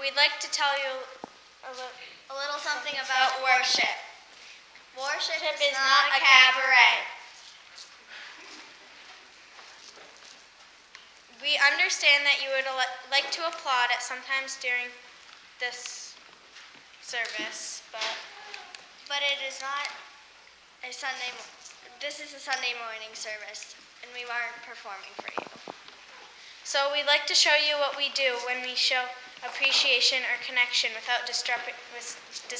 we'd like to tell you a little something about worship. Worship is not a cabaret. We understand that you would like to applaud at sometimes during this service, but it is not a Sunday. This is a Sunday morning service, and we aren't performing for you. So we'd like to show you what we do when we show appreciation or connection without disrupting the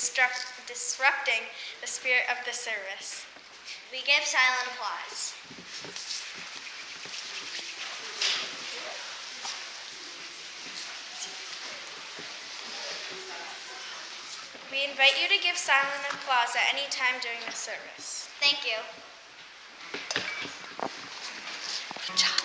spirit of the service. We give silent applause. We invite you to give silent applause at any time during the service. Thank you. Good job.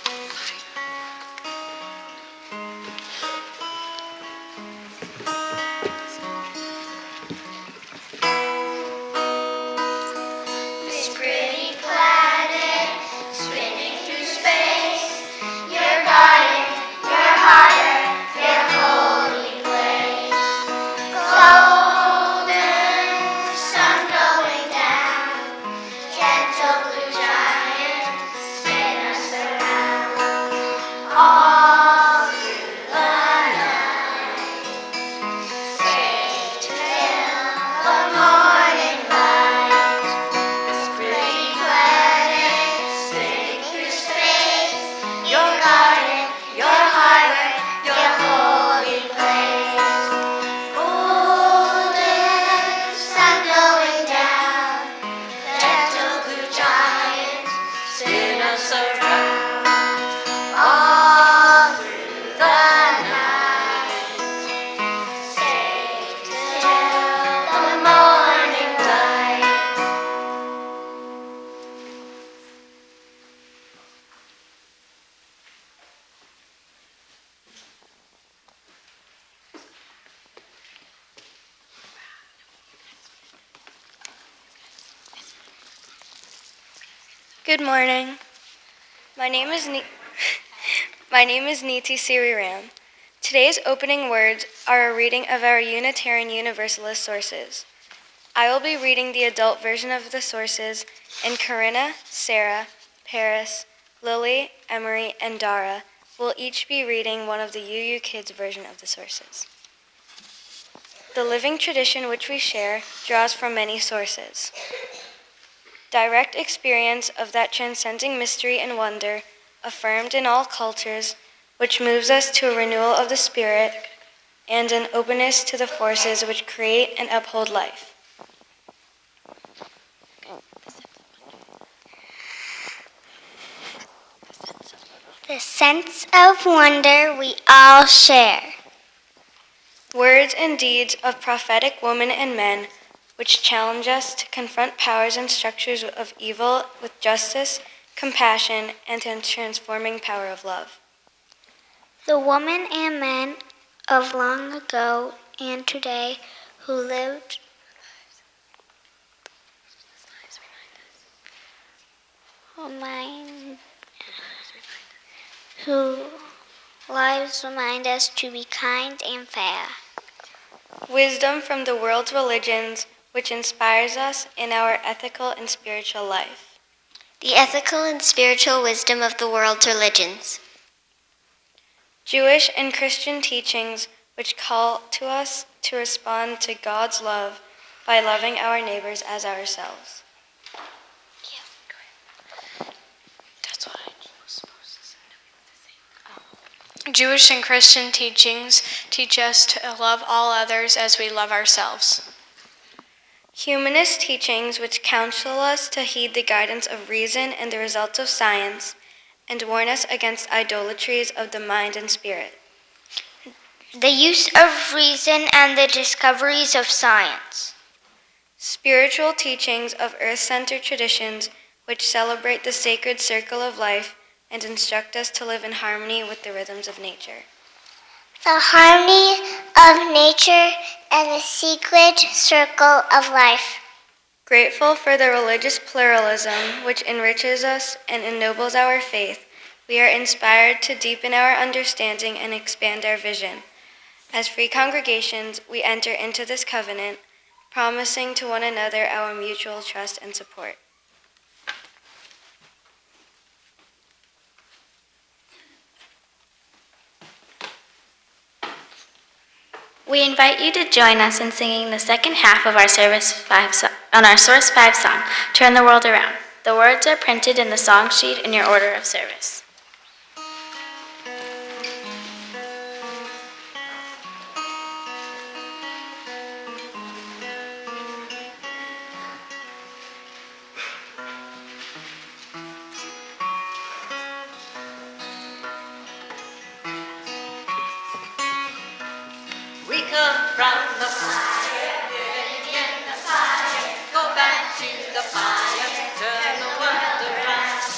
Good morning. My name is Niti Siriram. Today's opening words are a reading of our Unitarian Universalist sources. I will be reading the adult version of the sources, and Corinna, Sarah, Paris, Lily, Emery, and Dara will each be reading one of the UU Kids version of the sources. The living tradition which we share draws from many sources. Direct experience of that transcending mystery and wonder, affirmed in all cultures, which moves us to a renewal of the spirit and an openness to the forces which create and uphold life. The sense of wonder we all share. Words and deeds of prophetic women and men, which challenge us to confront powers and structures of evil with justice, compassion, and the transforming power of love. The women and men of long ago and today who lives remind us to be kind and fair. Wisdom from the world's religions, which inspires us in our ethical and spiritual life. The ethical and spiritual wisdom of the world's religions. Jewish and Christian teachings, which call to us to respond to God's love by loving our neighbors as ourselves. Jewish and Christian teachings teach us to love all others as we love ourselves. Humanist teachings which counsel us to heed the guidance of reason and the results of science, and warn us against idolatries of the mind and spirit. The use of reason and the discoveries of science. Spiritual teachings of earth-centered traditions which celebrate the sacred circle of life and instruct us to live in harmony with the rhythms of nature. The harmony of nature and the sacred circle of life. Grateful for the religious pluralism which enriches us and ennobles our faith, we are inspired to deepen our understanding and expand our vision. As free congregations, we enter into this covenant, promising to one another our mutual trust and support. We invite you to join us in singing the second half of our Source 5 song, Turn the World Around. The words are printed in the song sheet in your order of service. We come from the fire, living in the fire. Go back to the fire, turn the world around.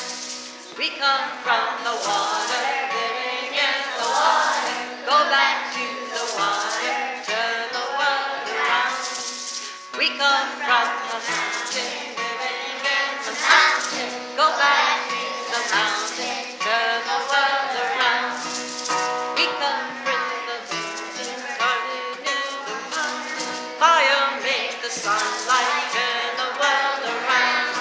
We come from the water, living in the water. Go back to the water, turn the world around. We come from the mountain, living in the mountain. Go back to the mountain, turn the world around. We come from the mountain, turning in the mountain. Fire makes the sunlight turn the world around.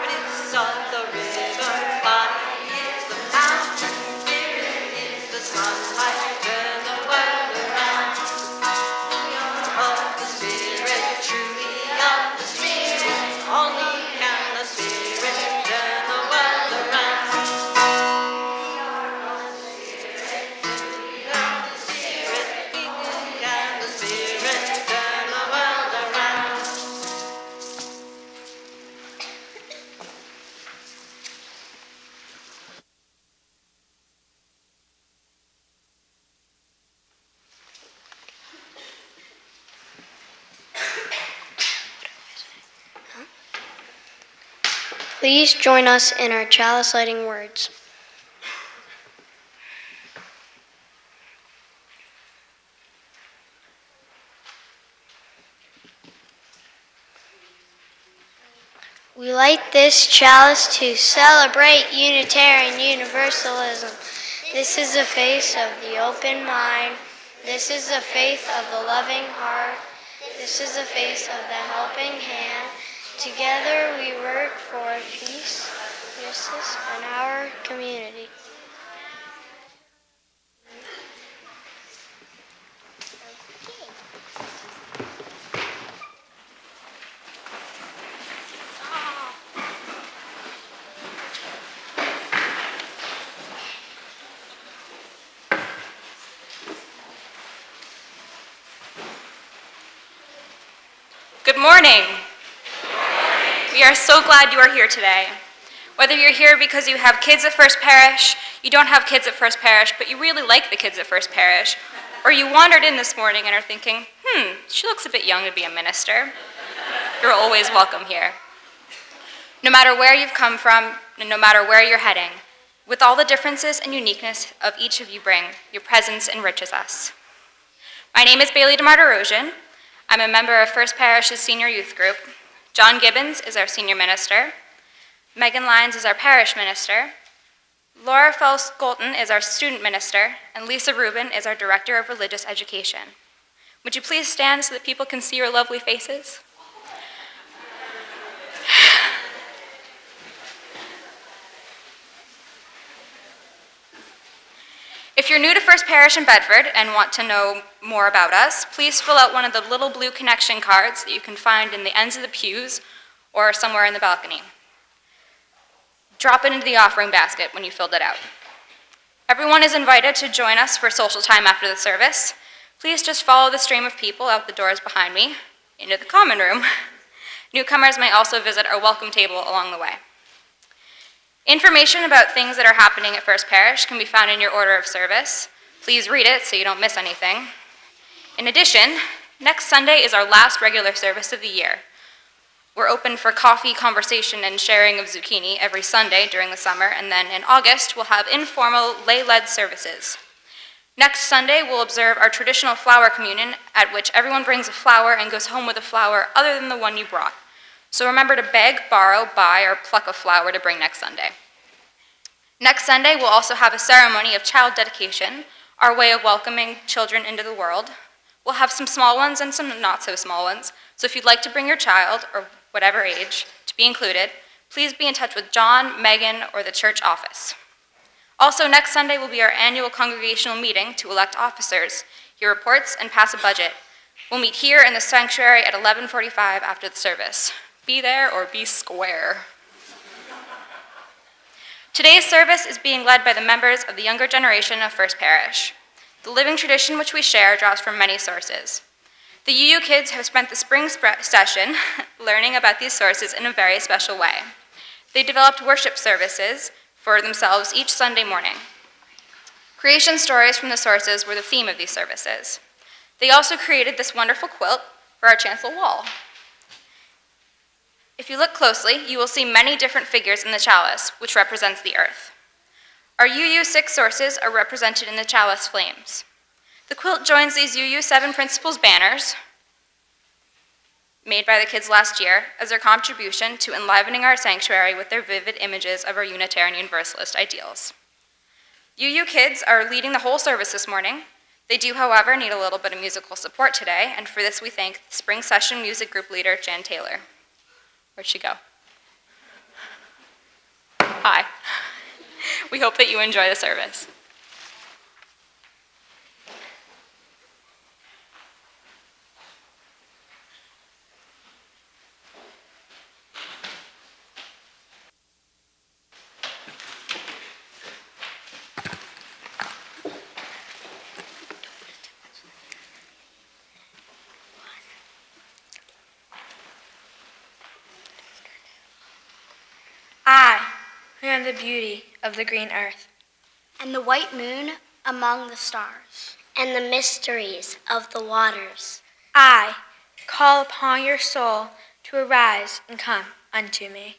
Roots of the river, body is the mountain. Spirit is the sunlight, turn the world around. Of the Spirit, truly of the Spirit. Only can the Spirit turn the world around. Please join us in our chalice lighting words. We light this chalice to celebrate Unitarian Universalism. This is the face of the open mind. This is the faith of the loving heart. This is the face of the helping hand. Together we work for peace, justice, and our community. Good morning. We are so glad you are here today. Whether you're here because you have kids at First Parish, you don't have kids at First Parish, but you really like the kids at First Parish, or you wandered in this morning and are thinking, she looks a bit young to be a minister, you're always welcome here. No matter where you've come from, and no matter where you're heading, with all the differences and uniqueness of each of you bring, your presence enriches us. My name is Bailey DeMartirosian. I'm a member of First Parish's senior youth group. John Gibbons is our senior minister. Megan Lyons is our parish minister. Laura Faust-Golton is our student minister. And Lisa Rubin is our director of religious education. Would you please stand so that people can see your lovely faces? If you're new to First Parish in Bedford and want to know more about us, please fill out one of the little blue connection cards that you can find in the ends of the pews or somewhere in the balcony. Drop it into the offering basket when you filled it out. Everyone is invited to join us for social time after the service. Please just follow the stream of people out the doors behind me into the common room. Newcomers may also visit our welcome table along the way. Information about things that are happening at First Parish can be found in your order of service. Please read it so you don't miss anything. In addition, next Sunday is our last regular service of the year. We're open for coffee, conversation, and sharing of zucchini every Sunday during the summer, and then in August we'll have informal lay-led services. Next Sunday we'll observe our traditional flower communion, at which everyone brings a flower and goes home with a flower other than the one you brought. So remember to beg, borrow, buy, or pluck a flower to bring next Sunday. Next Sunday, we'll also have a ceremony of child dedication. our way of welcoming children into the world. We'll have some small ones and some not so small ones, so if you'd like to bring your child, or whatever age, to be included, please be in touch with John, Megan, or the church office. Also, next Sunday will be our annual congregational meeting to elect officers, hear reports, and pass a budget. We'll meet here in the sanctuary at 11:45 after the service. Be there or be square. Today's service is being led by the members of the younger generation of First Parish. The living tradition which we share draws from many sources. The UU kids have spent the spring session learning about these sources in a very special way. They developed worship services for themselves each Sunday morning. Creation stories from the sources were the theme of these services. They also created this wonderful quilt for our chancel wall. If you look closely, you will see many different figures in the chalice, which represents the earth. Our UU6 sources are represented in the chalice flames. The quilt joins these UU7 Principles banners, made by the kids last year, as their contribution to enlivening our sanctuary with their vivid images of our Unitarian Universalist ideals. UU kids are leading the whole service this morning. They do, however, need a little bit of musical support today, and for this we thank the spring session music group leader, Jan Taylor. Where'd she go? Hi. We hope that you enjoy the service. I, who am the beauty of the green earth, and the white moon among the stars, and the mysteries of the waters. I call upon your soul to arise and come unto me.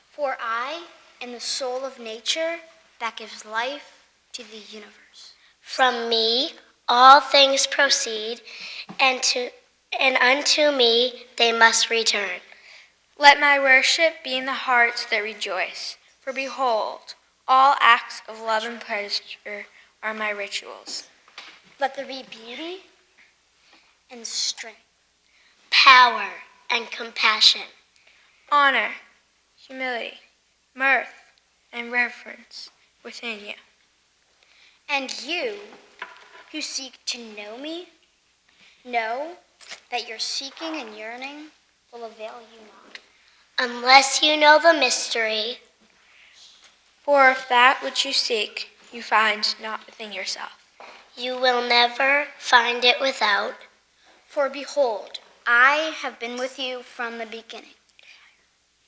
For I am the soul of nature that gives life to the universe. From me all things proceed, and unto me they must return. Let my worship be in the hearts that rejoice, for behold, all acts of love and pleasure are my rituals. Let there be beauty and strength, Power and compassion, honor, humility, mirth, and reverence within you. and you who seek to know me, know that your seeking and yearning will avail you not. unless you know the mystery. For if that which you seek you find not within yourself, You will never find it without. For behold, I have been with you from the beginning.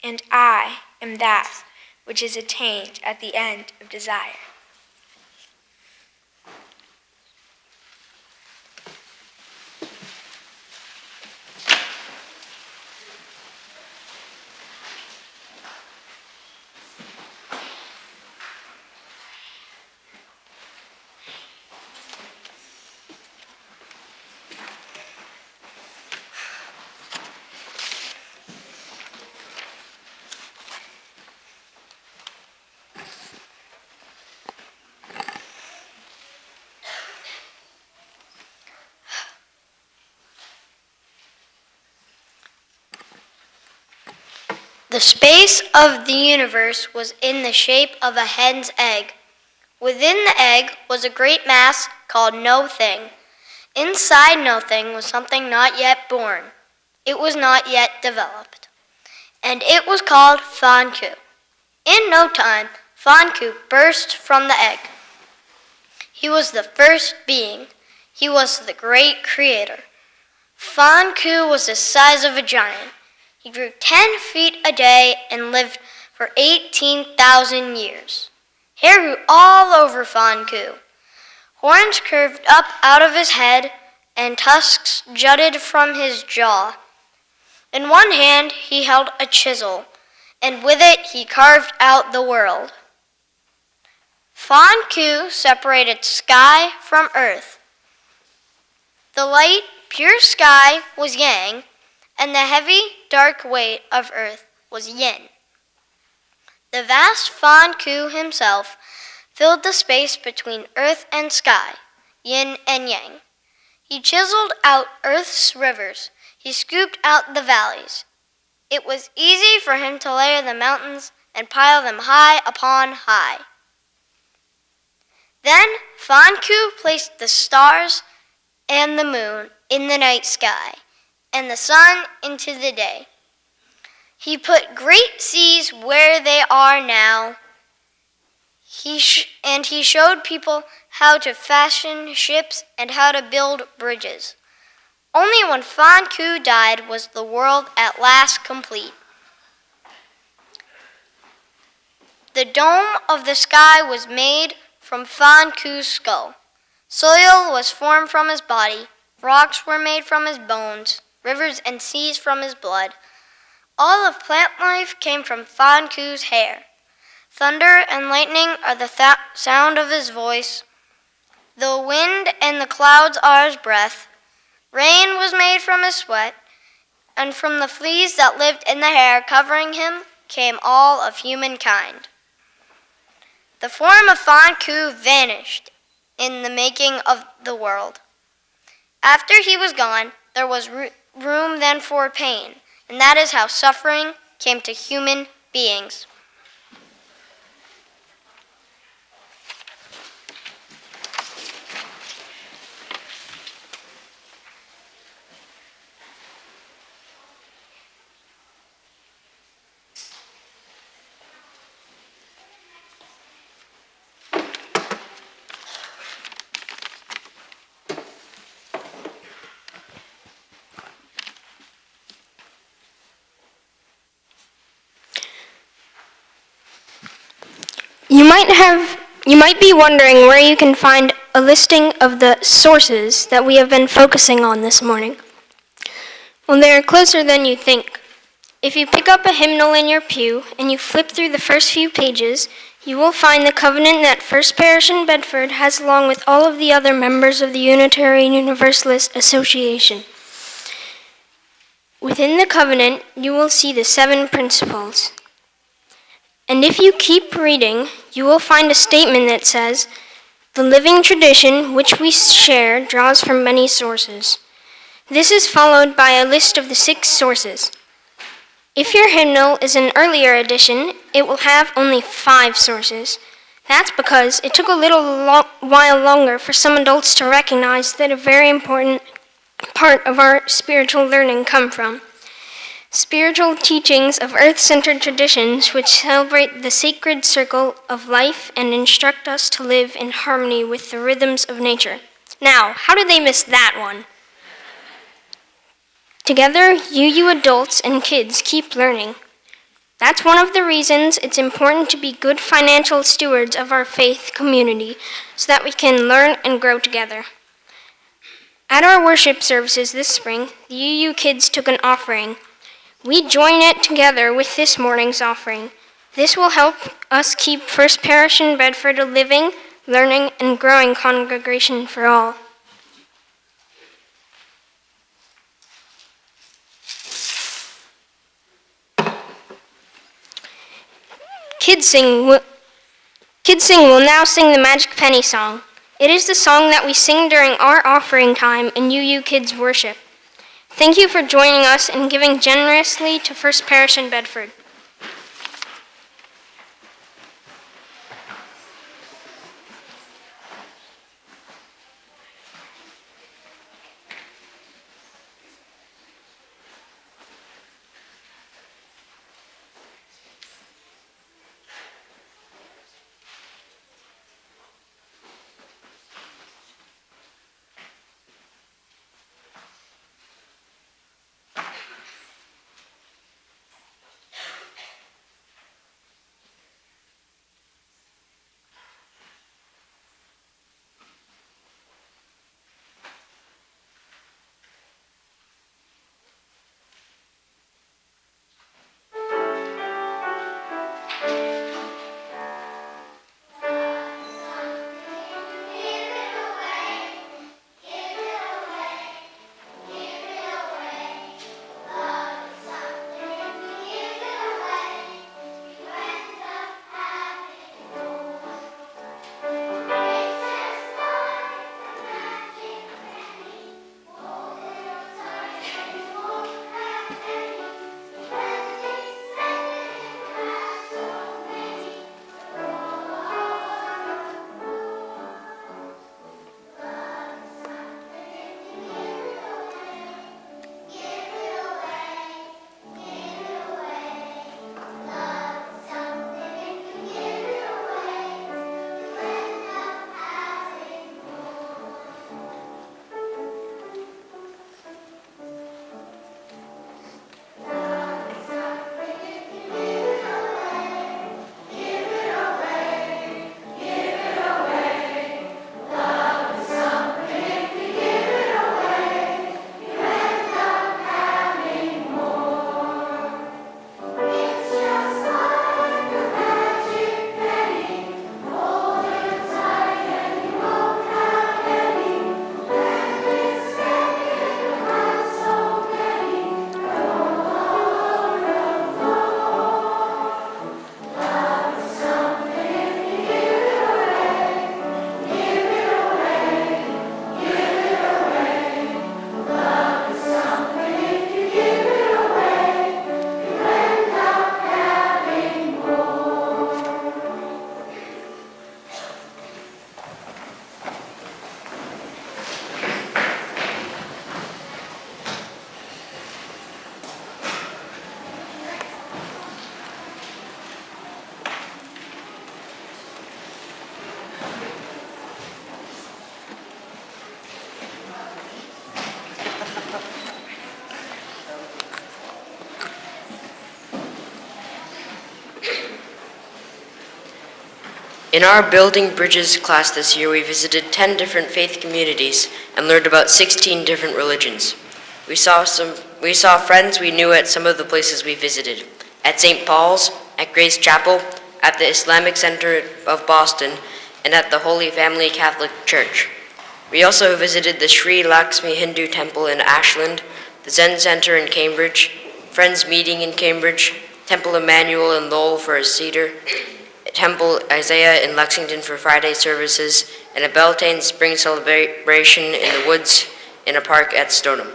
and I am that which is attained at the end of desire. The space of the universe was in the shape of a hen's egg. Within the egg was a great mass called No Thing. Inside No Thing was something not yet born. It was not yet developed. And it was called Fanku. In no time, Fanku burst from the egg. He was the first being. He was the great creator. Fanku was the size of a giant. He grew 10 feet a day and lived for 18,000 years. Hair grew all over Fanku. Horns curved up out of his head, and tusks jutted from his jaw. In one hand he held a chisel, and with it he carved out the world. Fanku separated sky from earth. The light, pure sky was yang, and the heavy, dark weight of earth was yin. The vast Fanku himself filled the space between earth and sky. yin and yang. He chiseled out earth's rivers. He scooped out the valleys. It was easy for him to layer the mountains and pile them high upon high. Then Fanku placed the stars and the moon in the night sky, and the sun into the day. He put great seas where they are now. He showed people how to fashion ships and how to build bridges. Only when Fanku died was the world at last complete. The dome of the sky was made from Fanku's skull. Soil was formed from his body. Rocks were made from his bones. Rivers and seas from his blood. All of plant life came from Fanku's hair. Thunder and lightning are the sound of his voice. The wind and the clouds are his breath. Rain was made from his sweat, and from the fleas that lived in the hair covering him came all of humankind. The form of Fanku vanished in the making of the world. After he was gone, there was room then for pain, and that is how suffering came to human beings. You might be wondering where you can find a listing of the sources that we have been focusing on this morning. Well, they are closer than you think. If you pick up a hymnal in your pew and you flip through the first few pages, you will find the covenant that First Parish in Bedford has along with all of the other members of the Unitarian Universalist Association. Within the covenant, you will see the 7 principles. And if you keep reading, you will find a statement that says, "The living tradition which we share draws from many sources." This is followed by a list of the 6 sources. If your hymnal is an earlier edition, it will have only 5 sources. That's because it took a while longer for some adults to recognize that a very important part of our spiritual learning come from. Spiritual teachings of earth-centered traditions which celebrate the sacred circle of life and instruct us to live in harmony with the rhythms of nature. Now, how did they miss that one? Together, you adults and kids keep learning. That's one of the reasons it's important to be good financial stewards of our faith community so that we can learn and grow together. At our worship services this spring, the UU kids took an offering. We join it together with this morning's offering. This will help us keep First Parish in Bedford a living, learning, and growing congregation for all. Kids Sing will now sing the Magic Penny song. It is the song that we sing during our offering time in UU Kids worship. Thank you for joining us and giving generously to First Parish in Bedford. In our Building Bridges class this year, we visited 10 different faith communities and learned about 16 different religions. We saw friends we knew at some of the places we visited, at St. Paul's, at Grace Chapel, at the Islamic Center of Boston, and at the Holy Family Catholic Church. We also visited the Sri Lakshmi Hindu Temple in Ashland, the Zen Center in Cambridge, Friends Meeting in Cambridge, Temple Emmanuel in Lowell for a Seder, Temple Isaiah in Lexington for Friday services, and a Beltane Spring celebration in the woods in a park at Stoneham.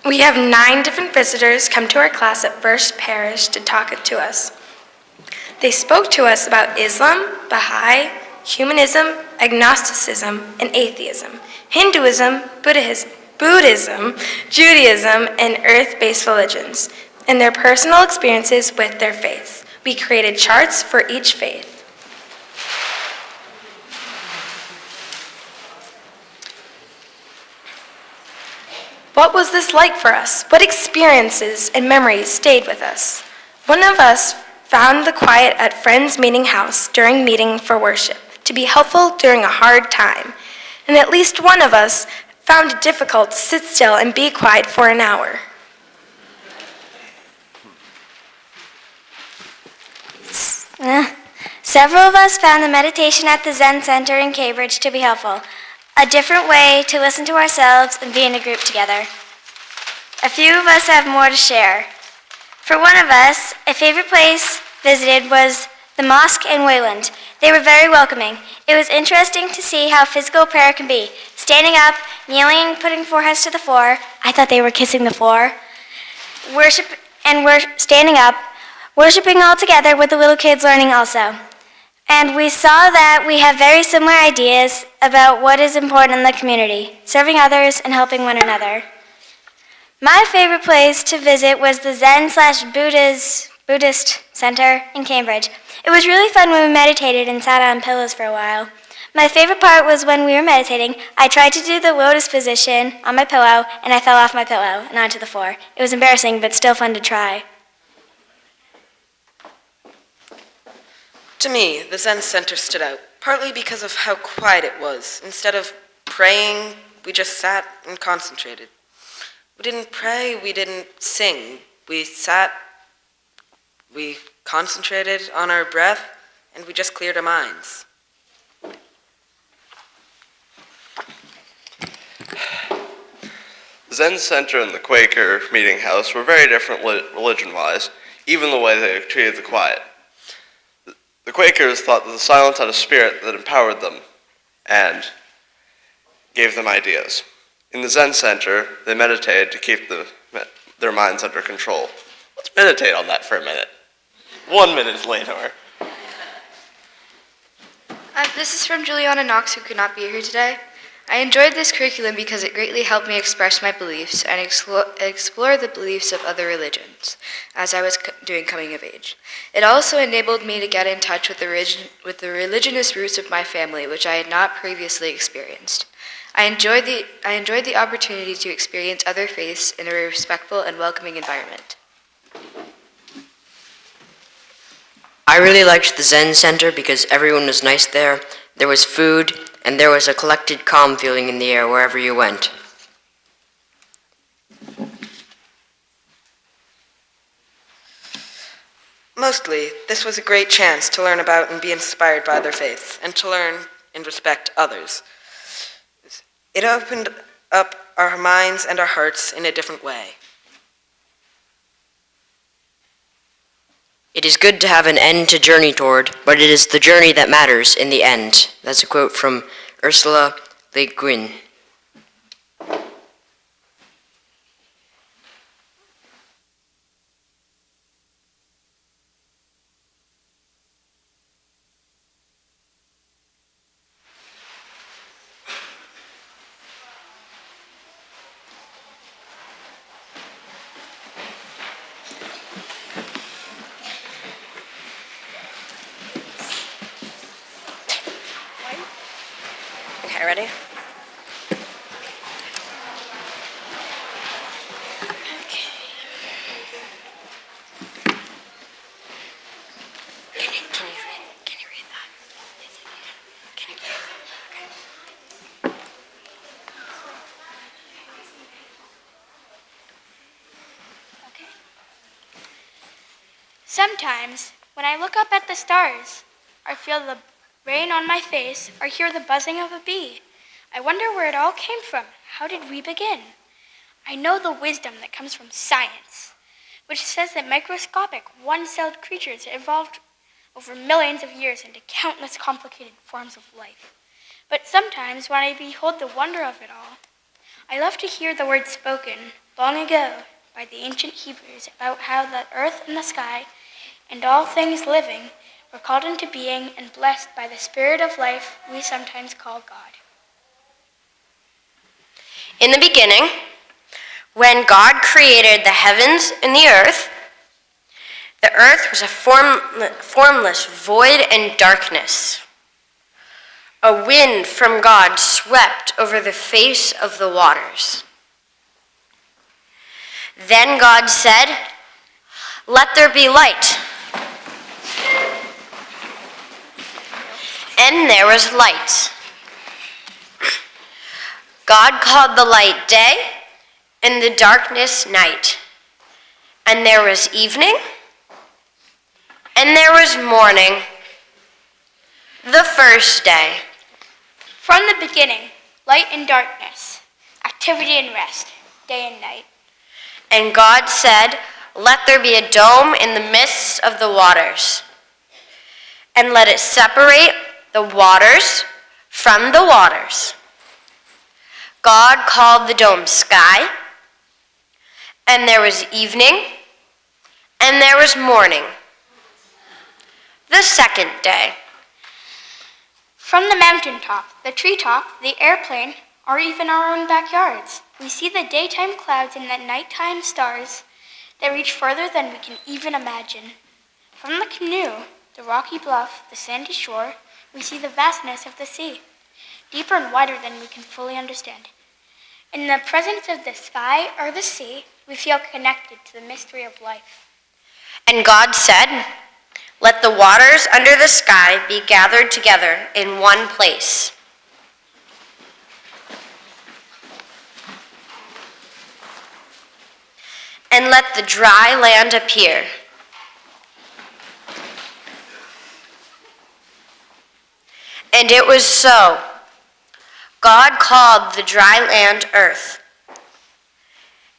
We have 9 different visitors come to our class at First Parish to talk to us. They spoke to us about Islam, Baha'i, humanism, agnosticism, and atheism, Hinduism, Buddhism, Judaism, and earth-based religions, and their personal experiences with their faiths. We created charts for each faith. What was this like for us? What experiences and memories stayed with us? One of us found the quiet at Friends Meeting House during meeting for worship to be helpful during a hard time, and at least one of us found it difficult to sit still and be quiet for an hour. Several of us found the meditation at the Zen Center in Cambridge to be helpful, a different way to listen to ourselves and be in a group together. A few of us have more to share. For one of us, a favorite place visited was the mosque in Wayland. They were very welcoming. It was interesting to see how physical prayer can be. Standing up, kneeling, putting foreheads to the floor. I thought they were kissing the floor. Standing up, worshiping all together with the little kids learning also. And we saw that we have very similar ideas about what is important in the community, serving others and helping one another. My favorite place to visit was the Zen/Buddhist Center in Cambridge. It was really fun when we meditated and sat on pillows for a while. My favorite part was when we were meditating, I tried to do the lotus position on my pillow, and I fell off my pillow and onto the floor. It was embarrassing, but still fun to try. To me, the Zen Center stood out, partly because of how quiet it was. Instead of praying, we just sat and concentrated. We didn't pray, we didn't sing. We sat, we concentrated on our breath, and we just cleared our minds. The Zen Center and the Quaker Meeting House were very different religion-wise, even the way they treated the quiet. The Quakers thought that the silence had a spirit that empowered them and gave them ideas. In the Zen Center, they meditated to keep their minds under control. Let's meditate on that for a minute. 1 minute later. This is from Juliana Knox, who could not be here today. I enjoyed this curriculum because it greatly helped me express my beliefs and explore the beliefs of other religions as I was doing coming of age. It also enabled me to get in touch with the religionist roots of my family, which I had not previously experienced. I enjoyed the opportunity to experience other faiths in a respectful and welcoming environment. I really liked the Zen Center because everyone was nice there, there was food, and there was a collected, calm feeling in the air wherever you went. Mostly, this was a great chance to learn about and be inspired by other faiths, and to learn and respect others. It opened up our minds and our hearts in a different way. It is good to have an end to journey toward, but it is the journey that matters in the end. That's a quote from Ursula Le Guin. Okay, ready? Okay. Sometimes, when I look up at the stars, or feel the rain on my face, or hear the buzzing of a bee, I wonder where it all came from. How did we begin? I know the wisdom that comes from science, which says that microscopic, one-celled creatures evolved over millions of years into countless complicated forms of life. But sometimes, when I behold the wonder of it all, I love to hear the words spoken long ago by the ancient Hebrews about how the earth and the sky and all things living were called into being and blessed by the spirit of life we sometimes call God. In the beginning, when God created the heavens and the earth was a formless void and darkness. A wind from God swept over the face of the waters. Then God said, "Let there be light." And there was light. God called the light day, and the darkness night. And there was evening, and there was morning, the first day. From the beginning, light and darkness, activity and rest, day and night. And God said, "Let there be a dome in the midst of the waters, and let it separate the waters from the waters." God called the dome sky, and there was evening, and there was morning, the second day. From the mountaintop, the treetop, the airplane, or even our own backyards, we see the daytime clouds and the nighttime stars that reach further than we can even imagine. From the canoe, the rocky bluff, the sandy shore, we see the vastness of the sea, deeper and wider than we can fully understand. In the presence of the sky or the sea, we feel connected to the mystery of life. And God said, "Let the waters under the sky be gathered together in one place." And let the dry land appear. And it was so. God called the dry land earth,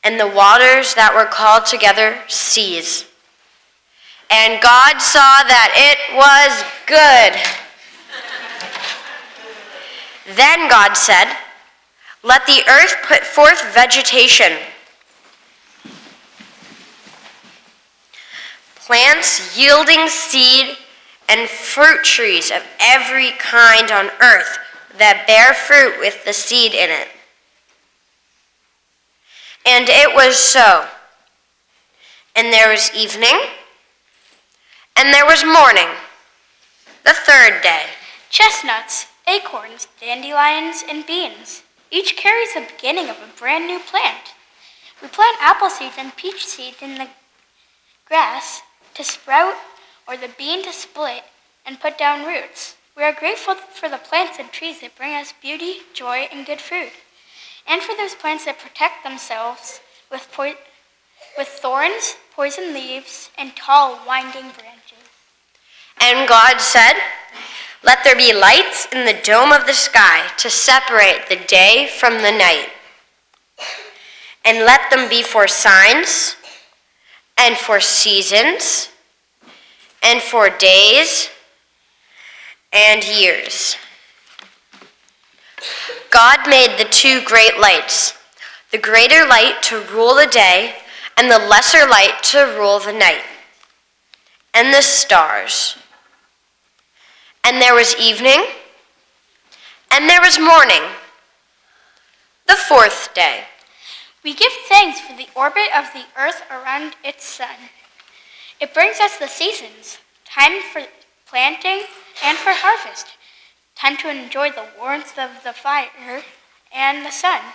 and the waters that were called together seas. And God saw that it was good. Then God said, "Let the earth put forth vegetation, plants yielding seed, and fruit trees of every kind on earth that bear fruit with the seed in it." And it was so. And there was evening, and there was morning, the third day. Chestnuts, acorns, dandelions, and beans. Each carries the beginning of a brand new plant. We plant apple seeds and peach seeds in the grass to sprout, or the bean to split and put down roots. We are grateful for the plants and trees that bring us beauty, joy, and good food, and for those plants that protect themselves with thorns, poison leaves, and tall, winding branches. And God said, "Let there be lights in the dome of the sky to separate the day from the night, and let them be for signs, and for seasons, and for days and years." God made the two great lights, the greater light to rule the day, and the lesser light to rule the night, and the stars. And there was evening, and there was morning, the fourth day. We give thanks for the orbit of the earth around its sun. It brings us the seasons, time for planting and for harvest, time to enjoy the warmth of the fire and the sun.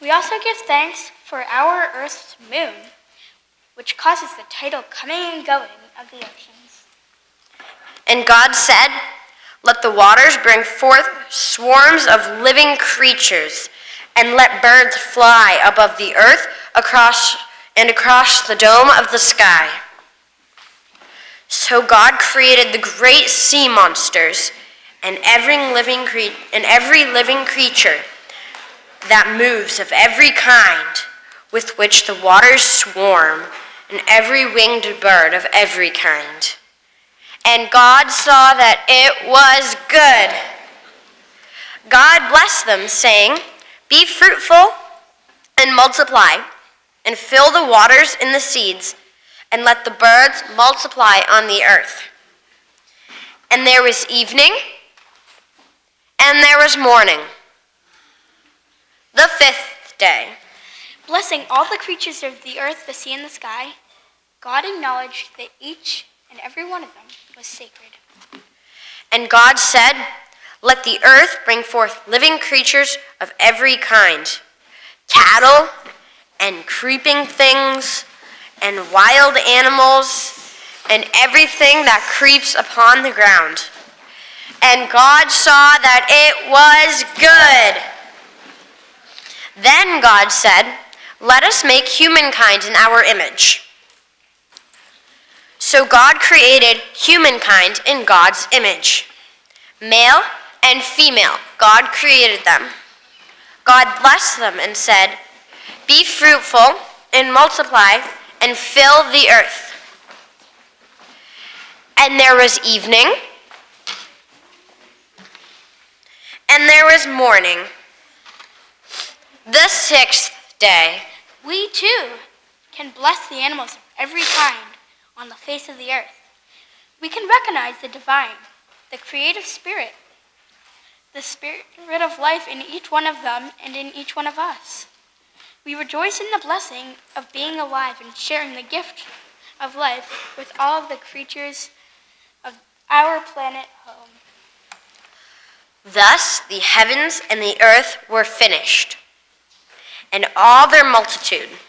We also give thanks for our Earth's moon, which causes the tidal coming and going of the oceans. And God said, "Let the waters bring forth swarms of living creatures, and let birds fly above the earth across and across the dome of the sky. So God created the great sea monsters and every living creature that moves of every kind, with which the waters swarm, and every winged bird of every kind. And God saw that it was good. God blessed them, saying, "Be fruitful and multiply, and fill the waters in the seeds, and let the birds multiply on the earth." And there was evening, and there was morning, the 5th day. Blessing all the creatures of the earth, the sea, and the sky, God acknowledged that each and every one of them was sacred. And God said, "Let the earth bring forth living creatures of every kind, cattle and creeping things and wild animals and everything that creeps upon the ground." And God saw that it was good. Then God said, "Let us make humankind in our image." So God created humankind in God's image. Male and female, God created them. God blessed them and said, "Be fruitful and multiply and fill the earth." And there was evening, and there was morning, the 6th day. We too can bless the animals of every kind on the face of the earth. We can recognize the divine, the creative spirit, the spirit of life in each one of them and in each one of us. We rejoice in the blessing of being alive and sharing the gift of life with all of the creatures of our planet home. Thus the heavens and the earth were finished, and all their multitude.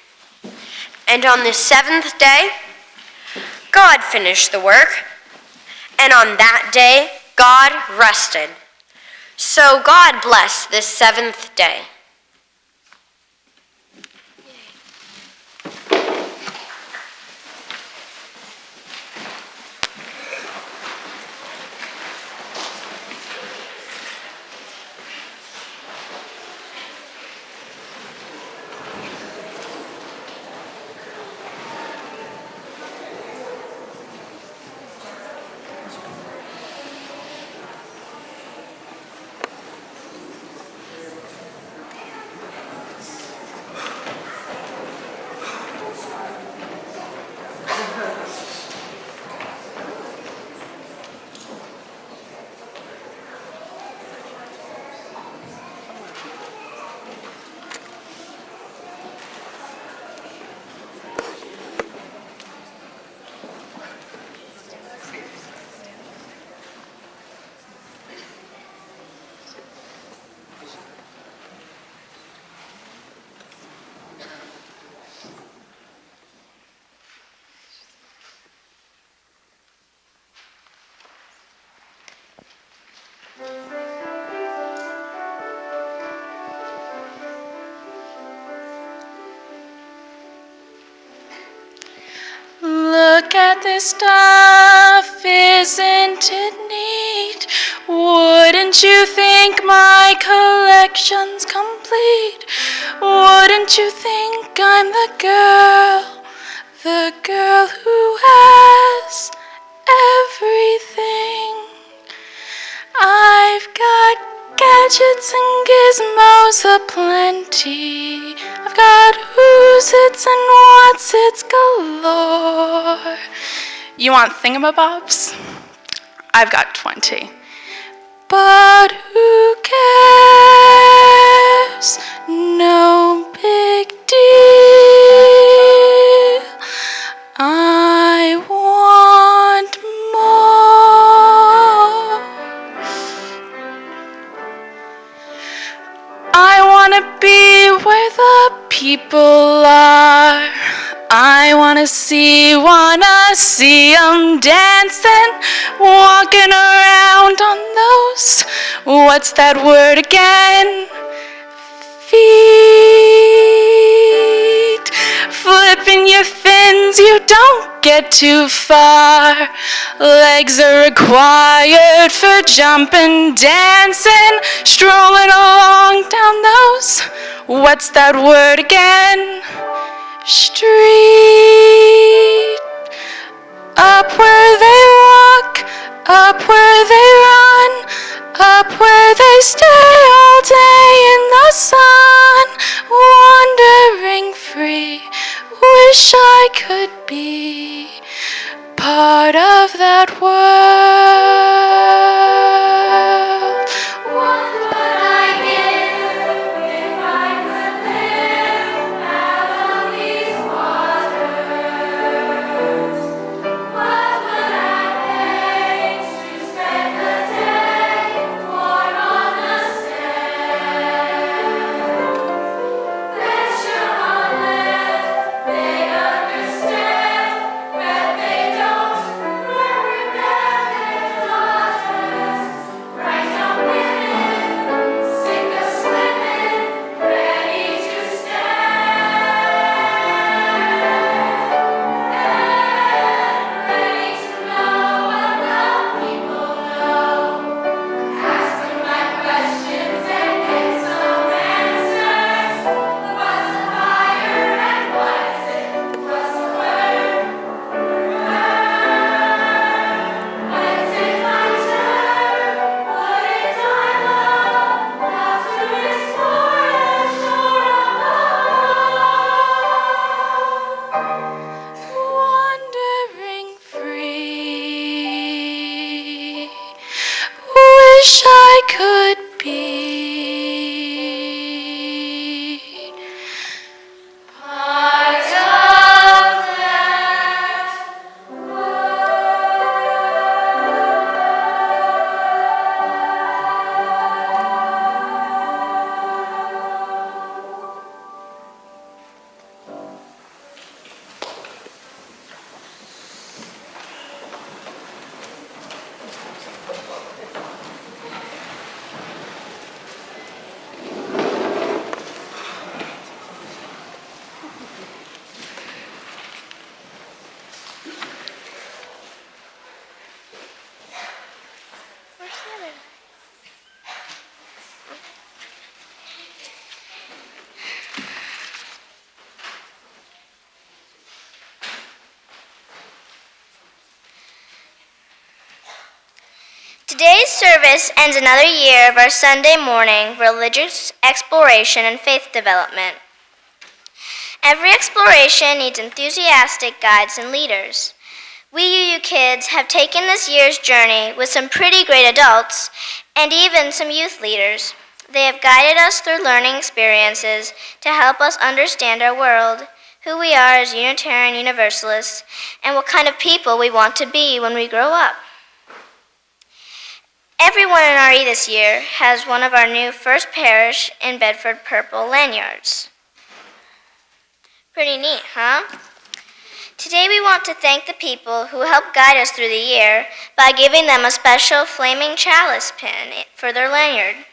And on the 7th day, God finished the work, and on that day, God rested. So God blessed this 7th day. Look at this stuff, isn't it neat? Wouldn't you think my collection's complete? Wouldn't you think I'm the girl who has everything? I've got gadgets and gizmos aplenty. I've got who's-its and what's-its galore. You want thingamabobs? I've got 20. But who cares? No big deal. I want more. I want to be where the people are. I wanna see 'em dancing, walking around on those, what's that word again? Feet. flipping your fins, you don't get too far. Legs are required for jumping, dancing, strolling along down those, what's that word again? Street. Up where they walk, up where they run, up where they stay all day in the sun, wandering free. Wish I could be part of that world. What would I give if I could live out on these waters? What would I pay to spend the day warm on the sand? Pressure on land, they understand that they don't represent their daughters. Right young women, sick of swimming, ready to stand. Ready to know what the people know. Ask them my questions and get some answers. What's the fire and what is it? What's the word? When is it my turn? What is I love? How to explore the shore above. Wandering free. Wish I could be part of that Today's service ends another year of our Sunday morning religious exploration and faith development. Every exploration needs enthusiastic guides and leaders. We UU kids have taken this year's journey with some pretty great adults and even some youth leaders. They have guided us through learning experiences to help us understand our world, who we are as Unitarian Universalists, and what kind of people we want to be when we grow up. Everyone in RE this year has one of our new First Parish in Bedford purple lanyards. Pretty neat, huh? Today we want to thank the people who helped guide us through the year by giving them a special flaming chalice pin for their lanyard.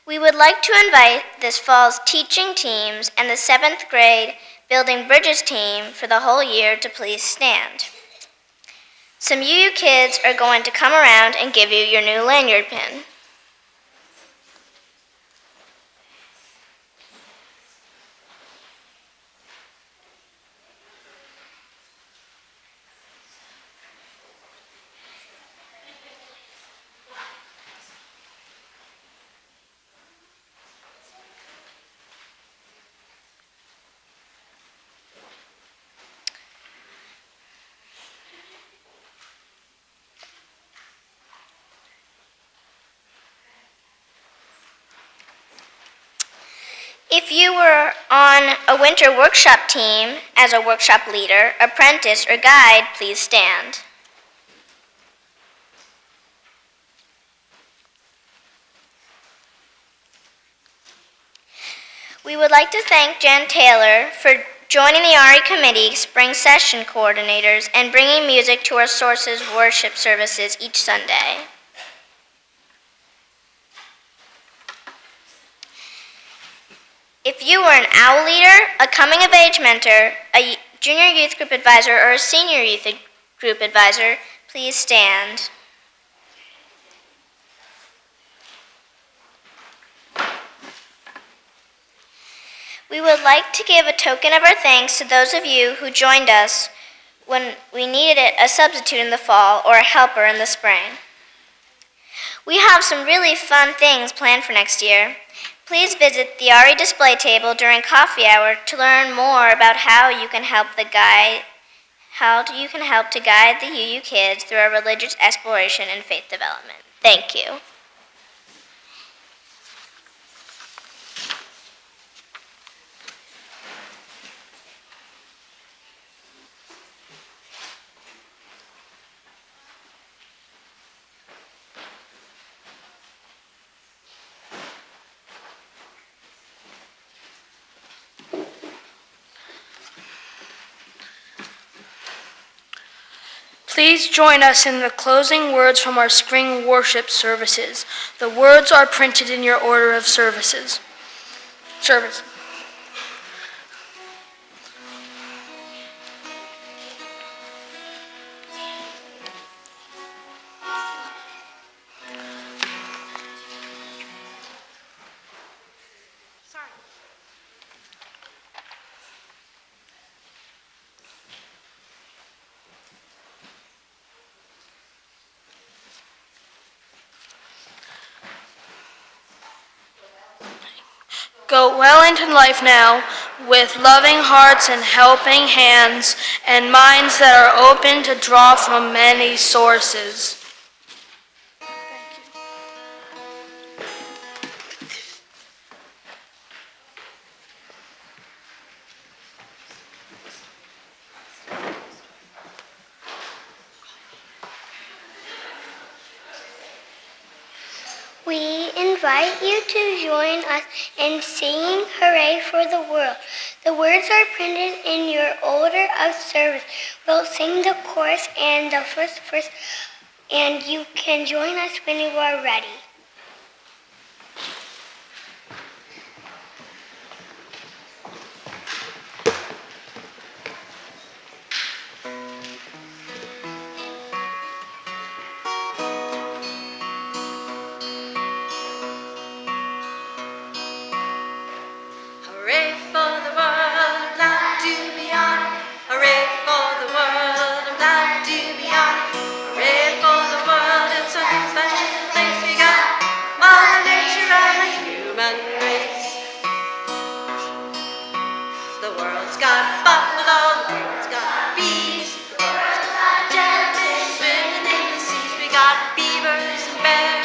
We would like to invite this fall's teaching teams and the 7th grade Building Bridges team for the whole year to please stand. Some UU kids are going to come around and give you your new lanyard pin. If you were on a winter workshop team as a workshop leader, apprentice, or guide, please stand. We would like to thank Jen Taylor for joining the RE Committee Spring Session Coordinators and bringing music to our Sources worship services each Sunday. If you were an OWL leader, a coming-of-age mentor, a junior youth group advisor, or a senior youth group advisor, please stand. We would like to give a token of our thanks to those of you who joined us when we needed a substitute in the fall or a helper in the spring. We have some really fun things planned for next year. Please visit the RE display table during coffee hour to learn more about how you can help to guide the UU kids through our religious exploration and faith development. Thank you. Please join us in the closing words from our spring worship services. The words are printed in your order of service. Go well into life now with loving hearts and helping hands and minds that are open to draw from many sources. We invite you to join us in singing Hooray for the World. The words are printed in your order of service. We'll sing the chorus and the first verse, and you can join us when you are ready. Hooray for the world, I'm glad to be on it. Hooray for the world, I'm glad to be on it. Hooray for the world, it's a special place we got. Mother Nature and the human race. The world's got buffalo, the world's got bees, the world's got jellyfish swimming in the seas. We got beavers and bears.